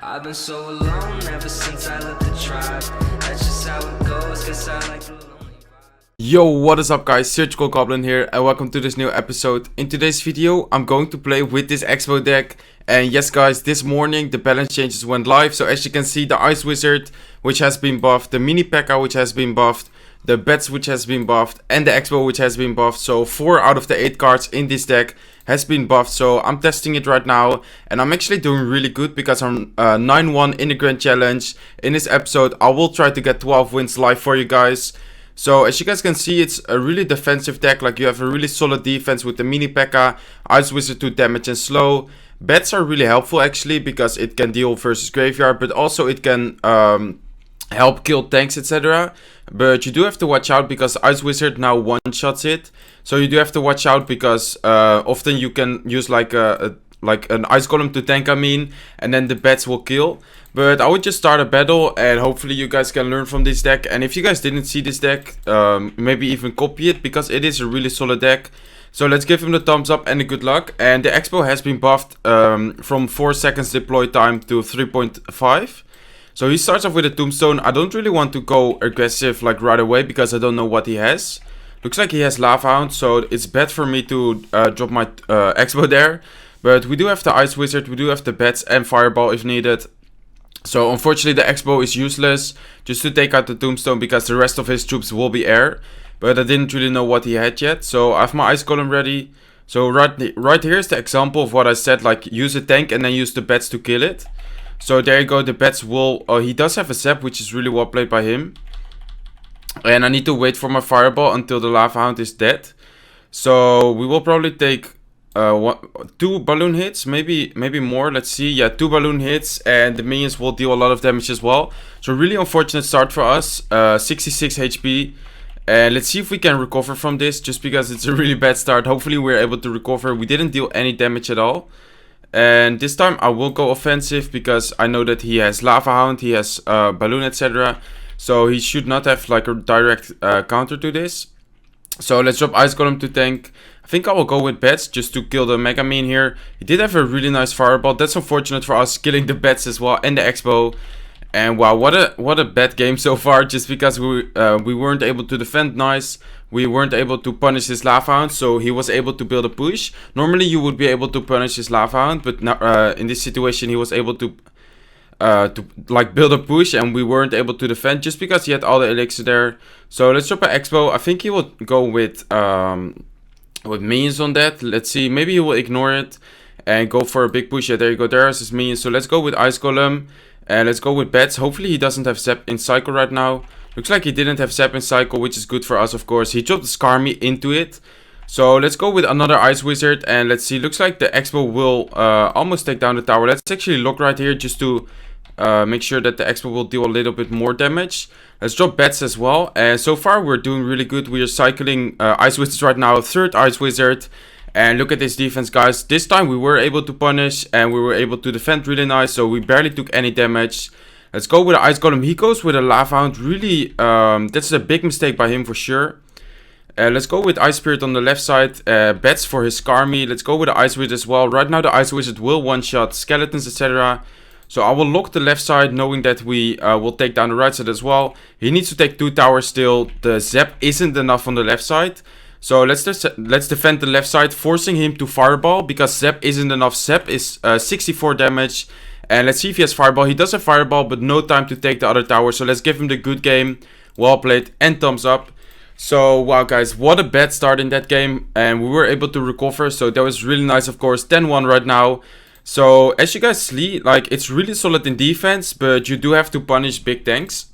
I've been so alone ever since I left the tribe. That's just how it goes, guess I like the lonely vibe. Yo, what is up guys, SurgicalGoblin here and welcome to this new episode. In today's video, I'm going to play with this Expo deck. And yes guys, this morning the balance changes went live. So as you can see, the Ice Wizard, which has been buffed, the Mini P.E.K.K.A, which has been buffed, the Bats, which has been buffed, and the Expo, which has been buffed. So 4 out of the 8 cards in this deck has been buffed. So I'm testing it right now and I'm actually doing really good because I'm 9-1 in the Grand Challenge. In this episode, I will try to get 12 wins live for you guys. So as you guys can see, it's a really defensive deck. Like you have a really solid defense with the Mini P.E.K.K.A, Ice Wizard 2 damage and slow. Bats are really helpful actually because it can deal versus graveyard, but also it can help kill tanks, etc. But you do have to watch out because Ice Wizard now one-shots it. So you do have to watch out because often you can use like an Ice Golem to tank, and then the Bats will kill. But I would just start a battle and hopefully you guys can learn from this deck. And if you guys didn't see this deck, maybe even copy it because it is a really solid deck. So let's give him the thumbs up and the good luck. And the Expo has been buffed from 4 seconds deploy time to 3.5. So he starts off with a Tombstone. I don't really want to go aggressive like right away because I don't know what he has. Looks like he has Lava Hound, so it's bad for me to drop my Expo there. But we do have the Ice Wizard, we do have the Bats and Fireball if needed. So unfortunately the Expo is useless just to take out the Tombstone because the rest of his troops will be air. But I didn't really know what he had yet, so I have my Ice Golem ready. So right here is the example of what I said, like use a tank and then use the Bats to kill it. So there you go, the Bats will, he does have a Zap, which is really well played by him. And I need to wait for my Fireball until the Lava Hound is dead. So we will probably take 2 balloon hits, maybe more, let's see. Yeah, 2 balloon hits and the minions will deal a lot of damage as well. So really unfortunate start for us, 66 HP. And let's see if we can recover from this, just because it's a really bad start. Hopefully we're able to recover. We didn't deal any damage at all. And this time I will go offensive because I know that he has Lava Hound, he has Balloon, etc. So he should not have like a direct counter to this. So let's drop Ice Golem to tank. I think I will go with Bats just to kill the Mega Mean here. He did have a really nice Fireball. That's unfortunate for us, killing the Bats as well and the Expo. And wow, what a bad game so far, just because we weren't able to defend nice. We weren't able to punish his Lava Hound, so he was able to build a push. Normally you would be able to punish his Lava Hound, but in this situation he was able to like build a push and we weren't able to defend just because he had all the elixir there. So let's drop an Expo. I think he will go with minions on that. Let's see, maybe he will ignore it and go for a big push. Yeah, there you go, there's his minions. So let's go with Ice Golem. And let's go with Bats. Hopefully he doesn't have Zap in Cycle right now. Looks like he didn't have Zap in Cycle, which is good for us, of course. He dropped the Skarmy into it. So let's go with another Ice Wizard. And let's see. Looks like the Expo will almost take down the tower. Let's actually look right here just to make sure that the Expo will deal a little bit more damage. Let's drop Bats as well. And so far we're doing really good. We are cycling Ice Wizards right now. 3rd Ice Wizard. And look at this defense, guys. This time we were able to punish and we were able to defend really nice. So we barely took any damage. Let's go with the Ice Golem. He goes with a Lava Hound. Really, that's a big mistake by him for sure. Let's go with Ice Spirit on the left side. Bats for his Skarmy. Let's go with the Ice Wizard as well. Right now the Ice Wizard will one-shot skeletons, etc. So I will lock the left side knowing that we will take down the right side as well. He needs to take 2 towers still. The Zap isn't enough on the left side. So let's defend the left side, forcing him to Fireball because Zap isn't enough. Zap is 64 damage. And let's see if he has Fireball. He does have Fireball, but no time to take the other tower. So let's give him the good game. Well played and thumbs up. So wow guys, what a bad start in that game. And we were able to recover. So that was really nice, of course. 10-1 right now. So as you guys see, like it's really solid in defense, but you do have to punish big tanks.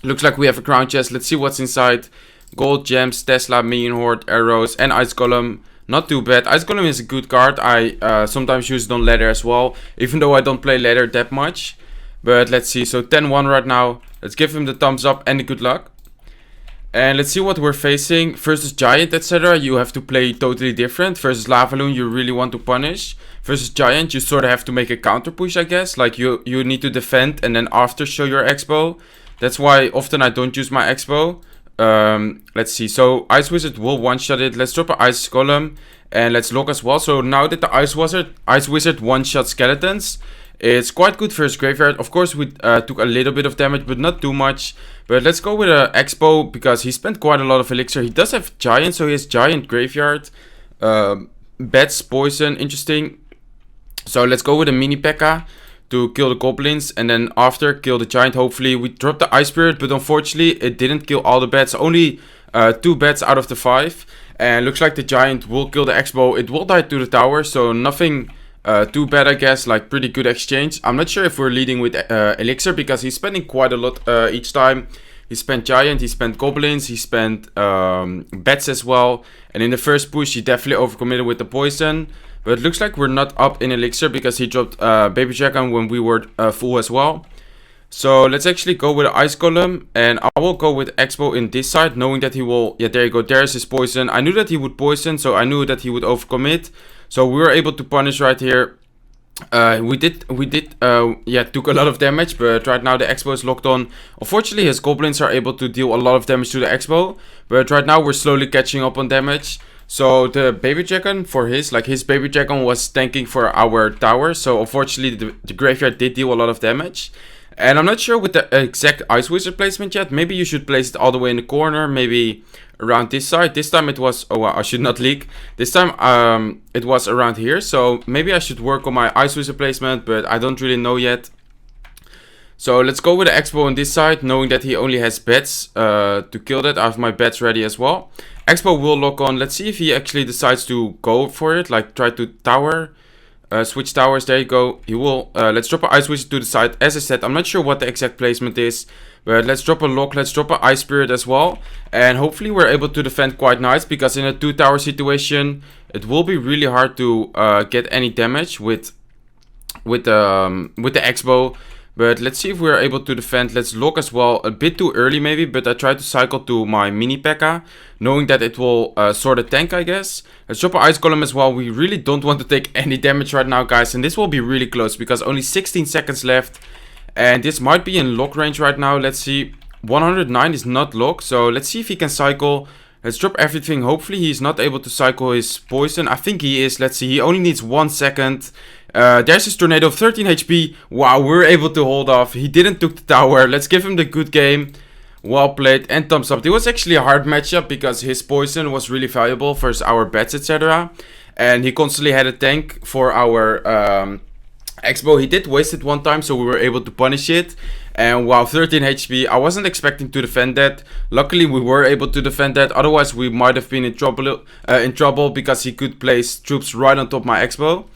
Looks like we have a crown chest. Let's see what's inside. Gold, gems, Tesla, Minion Horde, arrows, and Ice Golem. Not too bad. Ice Golem is a good card. I sometimes use it on ladder as well, even though I don't play ladder that much. But let's see. So 10-1 right now. Let's give him the thumbs up and the good luck. And let's see what we're facing. Versus Giant, etc. You have to play totally different. Versus Lavaloon, you really want to punish. Versus Giant, you sort of have to make a counter push, I guess. Like you need to defend and then after show your Expo. That's why often I don't use my Expo. let's see. So Ice Wizard will one-shot it. Let's drop an Ice Golem and let's lock as well. So now that the Ice Wizard one-shot skeletons, it's quite good for his graveyard. Of course, we took a little bit of damage, but not too much. But let's go with an Expo because he spent quite a lot of elixir. He does have Giant, so he has Giant graveyard. Bats, Poison, interesting. So let's go with a Mini P.E.K.K.A. to kill the Goblins, and then after kill the Giant. Hopefully we dropped the Ice Spirit, but unfortunately it didn't kill all the bats. Only 2 bats out of the 5. And looks like the Giant will kill the Expo. It will die to the tower, so nothing too bad, I guess. Like, pretty good exchange. I'm not sure if we're leading with elixir because he's spending quite a lot each time. He spent Giant, he spent Goblins, he spent bats as well. And in the first push he definitely overcommitted with the poison. But it looks like we're not up in elixir because he dropped Baby Dragon when we were full as well. So let's actually go with Ice Golem, and I will go with Expo in this side, knowing that he will, yeah, there you go, there's his poison. I knew that he would poison, so I knew that he would overcommit. So we were able to punish right here. We did, yeah, took a lot of damage, but right now the Expo is locked on. Unfortunately, his Goblins are able to deal a lot of damage to the Expo, but right now we're slowly catching up on damage. So the Baby Dragon for his Baby Dragon was tanking for our tower, so unfortunately the graveyard did deal a lot of damage. And I'm not sure with the exact Ice Wizard placement yet. Maybe you should place it all the way in the corner, maybe around this side. This time it was, oh, I should not leak. This time it was around here, so maybe I should work on my Ice Wizard placement, but I don't really know yet. So let's go with the Expo on this side, knowing that he only has bats to kill that. I have my bats ready as well. Expo will lock on. Let's see if he actually decides to go for it, like try to tower. Switch towers, there you go. He will, let's drop an Ice Wizard to the side. As I said, I'm not sure what the exact placement is, but let's drop a lock, let's drop an Ice Spirit as well. And hopefully we're able to defend quite nice, because in a 2-tower situation, it will be really hard to get any damage with the Expo. But let's see if we're able to defend. Let's lock as well. A bit too early maybe, but I tried to cycle to my Mini P.E.K.K.A. knowing that it will sort of tank, I guess. Let's drop an Ice Golem as well. We really don't want to take any damage right now, guys. And this will be really close because only 16 seconds left. And this might be in lock range right now. Let's see. 109 is not locked. So let's see if he can cycle. Let's drop everything. Hopefully he's not able to cycle his poison. I think he is. Let's see. He only needs 1 second. There's his tornado, 13 HP. Wow, we're able to hold off. He didn't took the tower. Let's give him the good game. Well played and thumbs up. It was actually a hard matchup because his poison was really valuable versus our bats, etc. And he constantly had a tank for our Expo. He did waste it one time, so we were able to punish it. And wow, 13 HP. I wasn't expecting to defend that. Luckily, we were able to defend that. Otherwise, we might have been in trouble because he could place troops right on top of my Expo.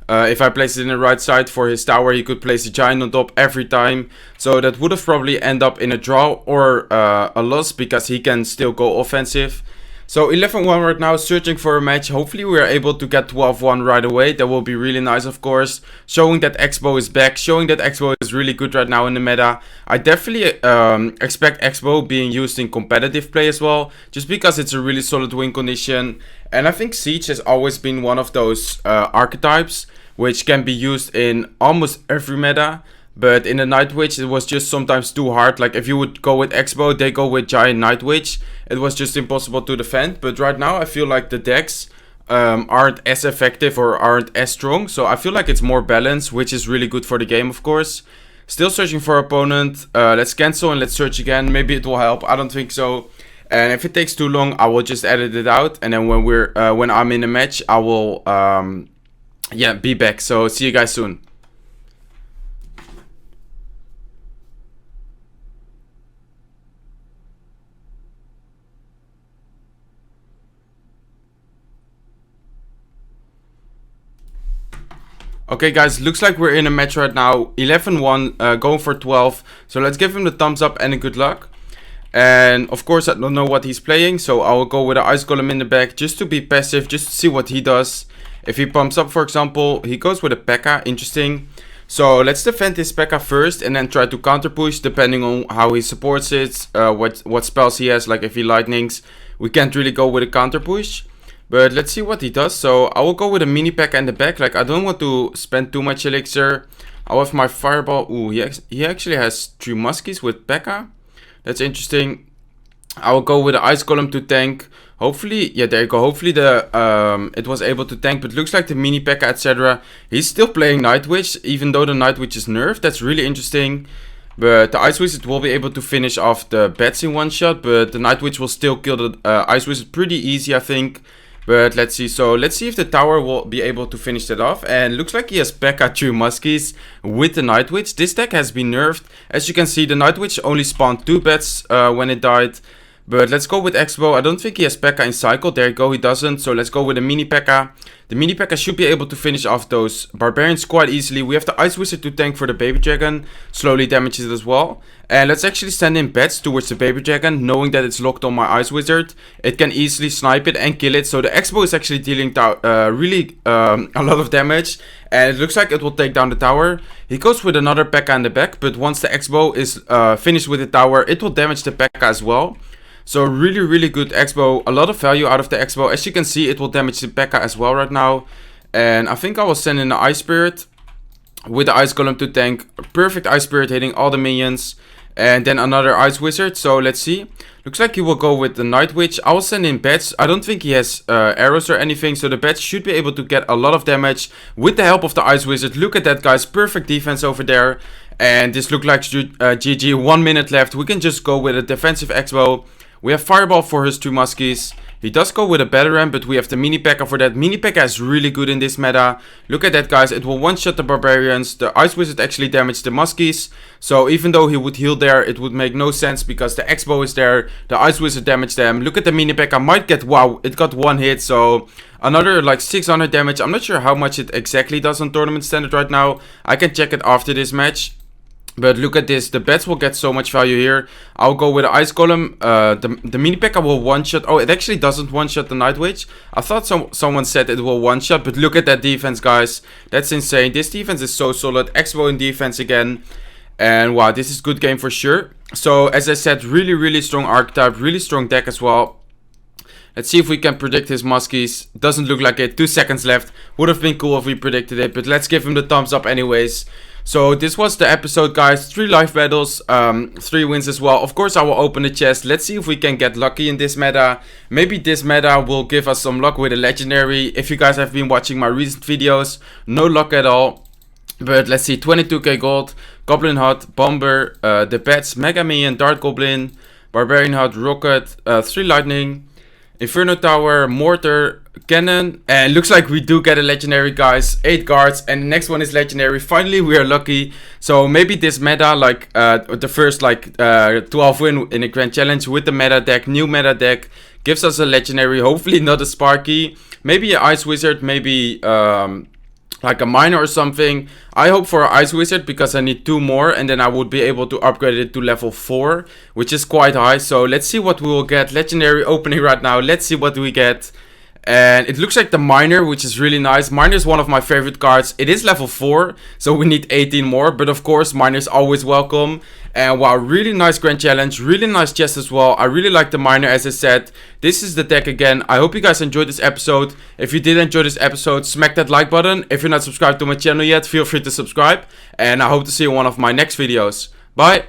If I placed it in the right side for his tower, he could place the Giant on top every time. So that would have probably end up in a draw or a loss because he can still go offensive. So 11-1 right now, searching for a match. Hopefully we are able to get 12-1 right away. That will be really nice, of course. Showing that Expo is back. Showing that Expo is really good right now in the meta. I definitely expect Expo being used in competitive play as well. Just because it's a really solid win condition. And I think Siege has always been one of those archetypes which can be used in almost every meta. But in the Night Witch, it was just sometimes too hard. Like if you would go with Expo, they go with Giant Night Witch. It was just impossible to defend. But right now, I feel like the decks aren't as effective or aren't as strong. So I feel like it's more balanced, which is really good for the game, of course. Still searching for opponent. Let's cancel and let's search again. Maybe it will help. I don't think so. And if it takes too long, I will just edit it out. And then when I'm in a match, I will yeah, be back. So see you guys soon. Okay guys, looks like we're in a match right now. 11-1, going for 12. So let's give him the thumbs up and a good luck. And of course I don't know what he's playing, so I will go with an Ice Golem in the back just to be passive, just to see what he does. If he pumps up, for example, he goes with a P.E.K.K.A, interesting. So let's defend his P.E.K.K.A first and then try to counter push depending on how he supports it, what spells he has. Like if he lightnings, we can't really go with a counter push. But let's see what he does. So I will go with a Mini P.E.K.K.A in the back. Like I don't want to spend too much elixir. I'll have my Fireball. Ooh, he actually has 3 Muskies with P.E.K.K.A. That's interesting. I will go with the Ice Golem to tank. Hopefully, yeah, there you go. Hopefully it was able to tank, but looks like the mini P.E.K.K.A, etc. He's still playing Night Witch, even though the Night Witch is nerfed. That's really interesting. But the Ice Wizard will be able to finish off the bats in one shot, but the Night Witch will still kill the Ice Wizard pretty easy, I think. But let's see. So let's see if the tower will be able to finish that off. And looks like he has P.E.K.K.A 2 Muskies with the Night Witch. This deck has been nerfed. As you can see, the Night Witch only spawned 2 bats when it died. But let's go with Expo. I don't think he has P.E.K.K.A in cycle. There you go, he doesn't. So let's go with a mini P.E.K.K.A. The mini P.E.K.K.A should be able to finish off those barbarians quite easily. We have the Ice Wizard to tank for the baby dragon. Slowly damages it as well. And let's actually send in bats towards the baby dragon, knowing that it's locked on my Ice Wizard. It can easily snipe it and kill it. So the Expo is actually dealing really a lot of damage. And it looks like it will take down the tower. He goes with another P.E.K.K.A in the back. But once the Expo is finished with the tower, it will damage the P.E.K.K.A as well. So really good Expo, a lot of value out of the Expo. As you can see, it will damage the P.E.K.K.A as well right now. And I think I will send in the Ice Spirit with the Ice Golem to tank. Perfect Ice Spirit hitting all the minions. And then another Ice Wizard, so let's see. Looks like he will go with the Night Witch. I will send in bats. I don't think he has arrows or anything, so the bats should be able to get a lot of damage with the help of the Ice Wizard. Look at that, guys, perfect defense over there. And this looks like GG, 1 minute left. We can just go with a defensive Expo. We have Fireball for his 2 Muskies. He does go with a Battering, but we have the mini P.E.K.K.A for that. Mini P.E.K.K.A is really good in this meta. Look at that, guys. It will one-shot the Barbarians. The Ice Wizard actually damaged the Muskies. So even though he would heal there, it would make no sense because the Expo is there. The Ice Wizard damaged them. Look at the mini P.E.K.K.A. Might get, wow, it got 1 hit. So another like 600 damage. I'm not sure how much it exactly does on tournament standard right now. I can check it after this match. But look at this, the bats will get so much value here. I'll go with the Ice Golem. The mini P.E.K.K.A will one-shot. Oh, it actually doesn't one-shot the Night Witch. I thought someone said it will one-shot, but look at that defense, guys. That's insane. This defense is so solid. Expo in defense again. And wow, this is good game for sure. So, as I said, really strong archetype. Really strong deck as well. Let's see if we can predict his Muskies. Doesn't look like it. 2 seconds left. Would have been cool if we predicted it, but let's give him the thumbs up anyways. So this was the episode, guys. 3 live battles, 3 wins as well. Of course, I will open the chest. Let's see if we can get lucky in this meta. Maybe this meta will give us some luck with a legendary. If you guys have been watching my recent videos, no luck at all. But let's see, 22k gold, Goblin Hut, Bomber, the Bats, Mega Minion, Dart Goblin, Barbarian Hut, Rocket, 3 Lightning, Inferno Tower, Mortar, Cannon, and looks like we do get a legendary, guys. 8 guards, and the next one is legendary. Finally, we are lucky. So maybe this meta, like the first like 12 win in a grand challenge with the meta deck, new meta deck, gives us a legendary. Hopefully not a Sparky, maybe an Ice Wizard, maybe like a miner or something. I hope for an Ice Wizard because I need 2 more and then I would be able to upgrade it to level 4, which is quite high. So let's see what we will get. Legendary opening right now. Let's see what we get. And it looks like the miner, which is really nice. Miner is one of my favorite cards. It is level 4, so we need 18 more. But of course, miner is always welcome. And wow, really nice grand challenge. Really nice chest as well. I really like the miner, as I said. This is the deck again. I hope you guys enjoyed this episode. If you did enjoy this episode, smack that like button. If you're not subscribed to my channel yet, feel free to subscribe. And I hope to see you in one of my next videos. Bye.